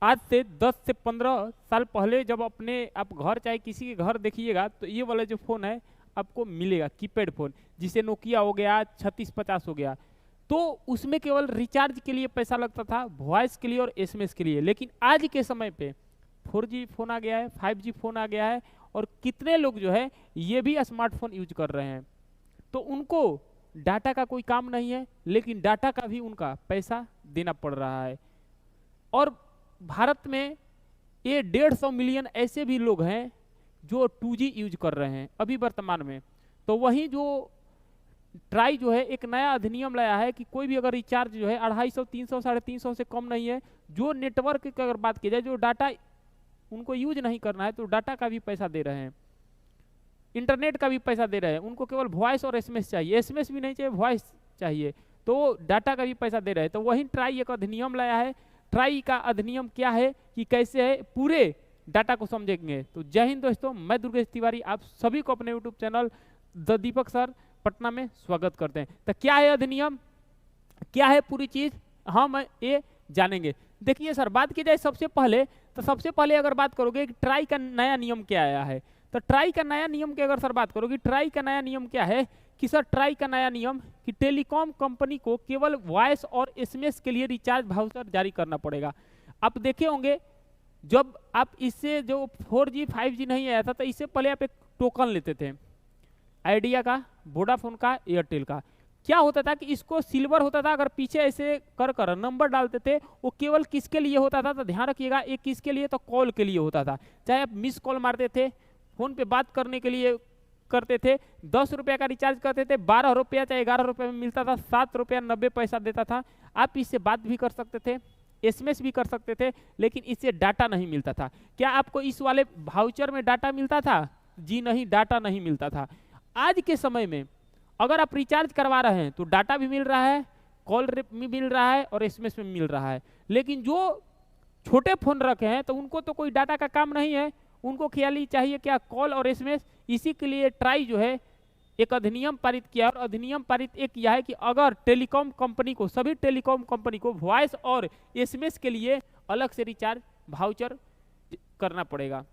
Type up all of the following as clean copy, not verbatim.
आज से 10 से 15 साल पहले जब अपने आप घर चाहे किसी के घर देखिएगा तो ये वाला जो फ़ोन है आपको मिलेगा, कीपैड फ़ोन, जिसे नोकिया हो गया, 3650 हो गया। तो उसमें केवल रिचार्ज के लिए पैसा लगता था, वॉइस के लिए और एसएमएस के लिए। लेकिन आज के समय पे 4G फ़ोन आ गया है, 5G फ़ोन आ गया है, और कितने लोग जो है ये भी स्मार्टफोन यूज कर रहे हैं। तो उनको डाटा का कोई काम नहीं है, लेकिन डाटा का भी उनका पैसा देना पड़ रहा है। और भारत में ये 150 मिलियन ऐसे भी लोग हैं जो 2G यूज कर रहे हैं अभी वर्तमान में। तो वहीं जो ट्राई जो है एक नया अधिनियम लाया है कि कोई भी अगर रिचार्ज जो है 250, 300, 350 से कम नहीं है, जो नेटवर्क की अगर बात की जाए, जो डाटा उनको यूज नहीं करना है, तो डाटा का भी पैसा दे रहे हैं, इंटरनेट का भी पैसा दे रहे हैं। उनको केवल वॉइस और एसएमएस चाहिए, एसएमएस भी नहीं चाहिए, वॉइस चाहिए, तो डाटा का भी पैसा दे रहे हैं। तो वहीं ट्राई एक अधिनियम लाया है। ट्राई का अधिनियम क्या है कि कैसे है, पूरे डाटा को समझेंगे। तो जय हिंद दोस्तों, मैं दुर्गेश तिवारी आप सभी को अपने YouTube channel the Deepak sir Patna में स्वागत करते हैं। तो क्या है अधिनियम, क्या है पूरी चीज, हम ये जानेंगे। देखिए सर, बात की जाए सबसे पहले अगर बात करोगे कि ट्राई का नया नियम क्या आया है, तो ट्राई का नया नियम की अगर सर बात करोगे, ट्राई का नया नियम क्या है कि सर ट्राई का नया नियम कि टेलीकॉम कंपनी को केवल वॉइस और एसएमएस के लिए रिचार्ज वाउचर जारी करना पड़ेगा। आप देखे होंगे जब आप इससे जो 4G 5G नहीं आया था, तो इससे पहले आप एक टोकन लेते थे, आइडिया का, वोडाफोन का, एयरटेल का। क्या होता था कि इसको सिल्वर होता था, अगर पीछे ऐसे कर कर नंबर डालते थे, वो केवल किसके लिए होता था, तो ध्यान रखिएगा, एक किसके लिए, तो कॉल के लिए होता था। चाहे आप मिस कॉल मारते थे, फोन पे बात करने के लिए करते थे, 10 रुपये का रिचार्ज करते थे, 12 रुपया चाहे 11 रुपये में मिलता था, 7 रुपया 90 पैसा देता था। आप इससे बात भी कर सकते थे, एसएमएस भी कर सकते थे, लेकिन इससे डाटा नहीं मिलता था। क्या आपको इस वाले वाउचर में डाटा मिलता था? जी नहीं, डाटा नहीं मिलता था। आज के समय में अगर आप रिचार्ज करवा रहे हैं तो डाटा भी मिल रहा है, कॉल भी मिल रहा है और एसएमएस भी मिल रहा है। लेकिन जो छोटे फोन रखे हैं तो उनको तो कोई डाटा का काम नहीं है, उनको खाली चाहिए क्या, कॉल और एसएमएस। इसी के लिए ट्राई जो है एक अधिनियम पारित किया, और अधिनियम पारित एक किया है कि अगर टेलीकॉम कंपनी को, सभी टेलीकॉम कंपनी को वॉइस और एसएमएस के लिए अलग से रिचार्ज वाउचर करना पड़ेगा।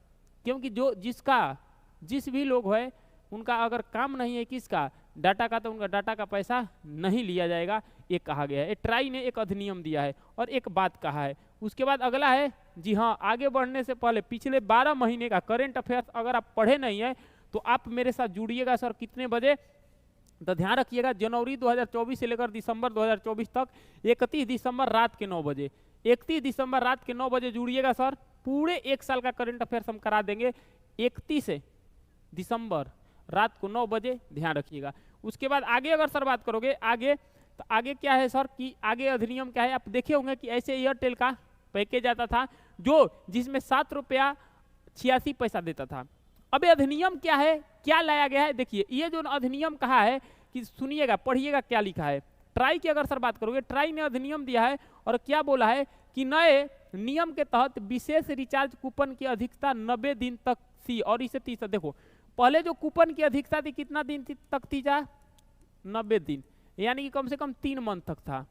क्योंकि जो जिस भी लोग है उनका अगर काम नहीं है किसका, डाटा का, तो उनका डाटा का पैसा नहीं लिया जाएगा, ये कहा गया है। ट्राई ने एक अधिनियम दिया है और एक बात कहा है। उसके बाद अगला है, जी हाँ, आगे बढ़ने से पहले पिछले 12 महीने का करंट अफेयर्स अगर आप पढ़े नहीं है तो आप मेरे साथ जुड़िएगा। सर कितने बजे, तो ध्यान रखिएगा, जनवरी 2024 से लेकर दिसंबर 2024 तक 31 दिसंबर रात के 9 बजे, 31 दिसंबर रात के 9 बजे जुड़िएगा सर। पूरे एक साल का करंट अफेयर्स हम करा देंगे 31 दिसंबर रात को 9 बजे, ध्यान रखिएगा। उसके बाद आगे अगर सर बात करोगे आगे, तो आगे क्या है सर कि आगे अधिनियम क्या है, आप देखे होंगे कि ऐसे एयरटेल का पैकेज आता था जो जिसमें 7 रुपया 86 पैसा देता था। अब ये अधिनियम क्या है, क्या लाया गया है, देखिए ये जो अधिनियम कहा है कि सुनिएगा, पढ़िएगा क्या लिखा है। ट्राई की अगर सर बात करोगे, ट्राई ने अधिनियम दिया है और क्या बोला है कि नए नियम के तहत विशेष रिचार्ज कूपन की अधिकता 90 दिन तक थी, और इसे 30, देखो पहले जो कूपन की अधिकता थी कितना दिन तक थी, जा 90 दिन, यानी कि कम से कम 3 मंथ तक था।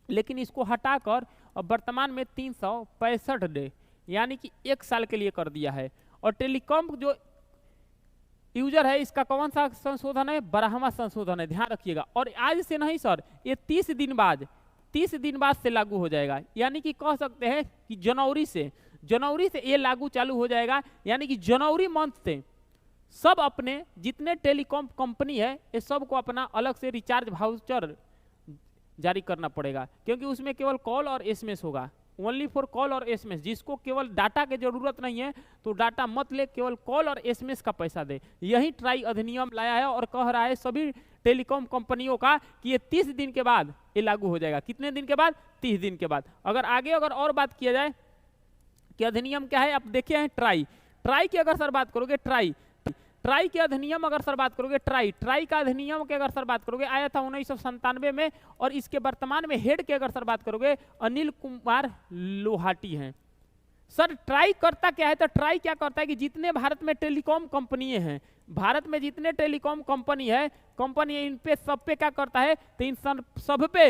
लेकिन इसको हटाकर अब वर्तमान में 365 डे यानी कि 1 साल के लिए कर दिया है। और टेलीकॉम जो यूजर है इसका कौन सा संशोधन है, 12वां संशोधन है, ध्यान रखिएगा। और आज से नहीं सर, ये 30 दिन बाद से लागू हो जाएगा। यानी कि कह सकते हैं कि जनवरी से ये लागू चालू हो जाएगा। यानी कि जनवरी मंथ से सब अपने जितने टेलीकॉम कंपनी है ये सबको अपना अलग से रिचार्ज वाउचर जारी करना पड़ेगा, क्योंकि उसमें केवल कॉल और एसएमएस होगा, ओनली फॉर कॉल और एसएमएस। जिसको केवल डाटा की जरूरत नहीं है तो डाटा मत ले, केवल कॉल और एसएमएस का पैसा दे। यही ट्राई अधिनियम लाया है और कह रहा है सभी टेलीकॉम कंपनियों का कि ये 30 दिन के बाद ये लागू हो जाएगा। कितने दिन के बाद, 30 दिन के बाद। अगर आगे और बात किया जाए कि अधिनियम क्या है, आप देखे हैं ट्राई की अगर सर बात करोगे, ट्राई के अधिनियम अगर सर बात करोगे, ट्राई का अधिनियम के अगर सर बात करोगे आया था 1997 में, और इसके वर्तमान में हेड के अगर सर बात करोगे अनिल कुमार लोहाटी हैं। सर ट्राई करता क्या है, तो ट्राई क्या करता है कि जितने भारत में टेलीकॉम कंपनी हैं, भारत में जितने टेलीकॉम कंपनी इन पे सब पे क्या करता है, तो इन सब पे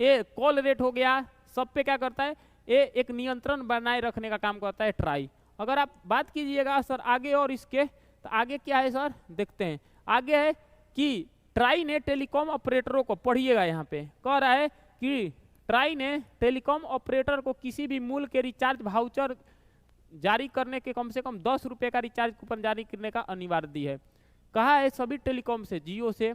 ये कॉल रेट हो गया, सब पे क्या करता है ये एक नियंत्रण बनाए रखने का काम करता है ट्राई। अगर आप बात कीजिएगा सर आगे और इसके, तो आगे क्या है सर देखते हैं। आगे है कि ट्राई ने टेलीकॉम ऑपरेटरों को, पढ़िएगा यहाँ पे कह रहा है कि ट्राई ने टेलीकॉम ऑपरेटर को किसी भी मूल्य के रिचार्ज वाउचर जारी करने के कम से कम 10 रुपये का रिचार्ज कूपन जारी करने का अनिवार्य दी है। कहा है सभी टेलीकॉम से, जियो से,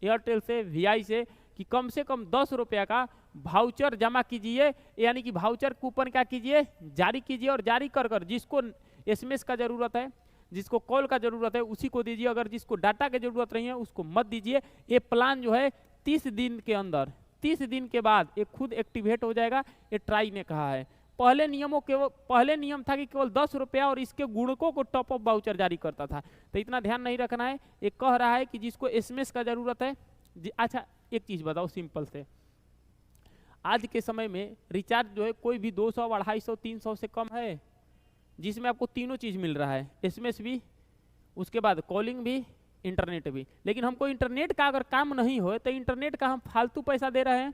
एयरटेल से, वीआई से, कि कम से कम 10 रुपया का वाउचर जमा कीजिए, यानी कि वाउचर कूपन क्या कीजिए, जारी कीजिए, और जारी कर कर जिसको एसएमएस का जरूरत है, जिसको कॉल का जरूरत है उसी को दीजिए, अगर जिसको डाटा की जरूरत नहीं है उसको मत दीजिए। ये प्लान जो है 30 दिन के अंदर, 30 दिन के बाद ये खुद एक्टिवेट हो जाएगा, ये ट्राई ने कहा है। पहले नियम था कि केवल 10 रुपया और इसके गुणकों को टॉप अप वाउचर जारी करता था, तो इतना ध्यान नहीं रखना है। ये कह रहा है कि जिसको एसएमएस का जरूरत है। अच्छा एक चीज बताओ सिंपल से, आज के समय में रिचार्ज जो है कोई भी 200, 250, 300 से कम है, जिसमें आपको तीनों चीज मिल रहा है, एसएमएस भी, उसके बाद कॉलिंग भी, इंटरनेट भी। लेकिन हमको इंटरनेट का अगर काम नहीं हो तो इंटरनेट का हम फालतू पैसा दे रहे हैं।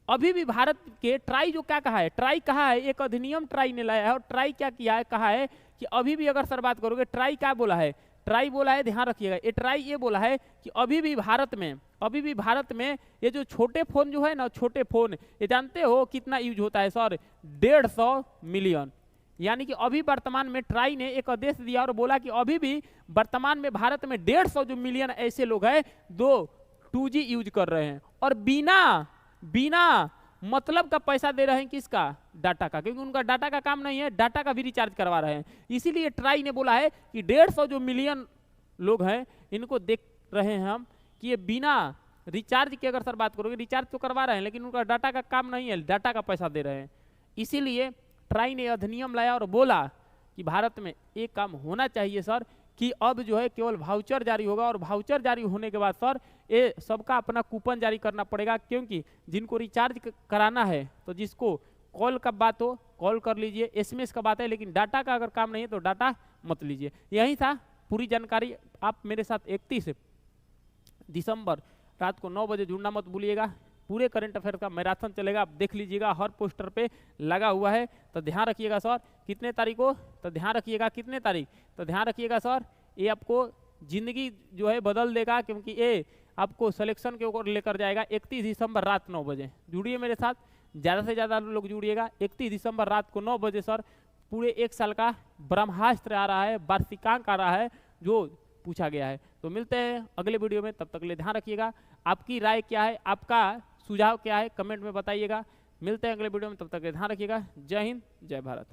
अभी भी भारत के ट्राई जो क्या कहा है, ट्राई कहा है, एक अधिनियम ट्राई ने लाया है, और ट्राई क्या किया है, कहा है कि अभी भी अगर सर बात करोगे, ट्राई क्या बोला है, ट्राई बोला है, ध्यान रखिएगा, ये ट्राई ये बोला है कि अभी भी भारत में ये जो छोटे फोन जो है ना, छोटे फोन, ये जानते हो कितना यूज होता है सर, 150 मिलियन। यानी कि अभी वर्तमान में ट्राई ने एक आदेश दिया और बोला कि अभी भी वर्तमान में भारत में 150 जो मिलियन ऐसे लोग हैं 2G यूज कर रहे हैं, और बिना मतलब का पैसा दे रहे हैं, किसका, डाटा का, क्योंकि उनका डाटा का काम नहीं है, डाटा का भी रिचार्ज करवा रहे हैं। इसीलिए ट्राई ने बोला है कि 150 जो मिलियन लोग हैं इनको देख रहे हैं हम कि ये बिना रिचार्ज के, अगर सर बात करोगे, रिचार्ज तो करवा रहे हैं लेकिन उनका डाटा का काम नहीं है, डाटा का पैसा दे रहे हैं। इसीलिए ट्राई ने अधिनियम लाया और बोला कि भारत में एक काम होना चाहिए सर, कि अब जो है केवल वाउचर जारी होगा, और वाउचर जारी होने के बाद सर ये सबका अपना कूपन जारी करना पड़ेगा, क्योंकि जिनको रिचार्ज कराना है तो जिसको कॉल का बात हो कॉल कर लीजिए, एसएमएस का बात है, लेकिन डाटा का अगर काम नहीं है तो डाटा मत लीजिए। यही था पूरी जानकारी। आप मेरे साथ 31 दिसंबर रात को 9 बजे जुड़ना मत भूलिएगा। पूरे करंट अफेयर का मैराथन चलेगा, आप देख लीजिएगा, हर पोस्टर पे लगा हुआ है। तो ध्यान रखिएगा सर कितने तारीख को, तो ध्यान रखिएगा कितने तारीख, तो ध्यान रखिएगा सर, ये आपको जिंदगी जो है बदल देगा, क्योंकि ये आपको सिलेक्शन के ऊपर लेकर जाएगा। 31 दिसंबर रात 9 बजे जुड़िए मेरे साथ, ज़्यादा से ज़्यादा लोग जुड़िएगा। 31 दिसंबर रात को 9 बजे सर पूरे 1 साल का ब्रह्मास्त्र आ रहा है, वार्षिकांक आ रहा है जो पूछा गया है। तो मिलते हैं अगले वीडियो में, तब तक के लिए ध्यान रखिएगा। आपकी राय क्या है, आपका सुझाव क्या है, कमेंट में बताइएगा। मिलते हैं अगले वीडियो में, तब तक के लिए ध्यान रखिएगा। जय हिंद, जय भारत।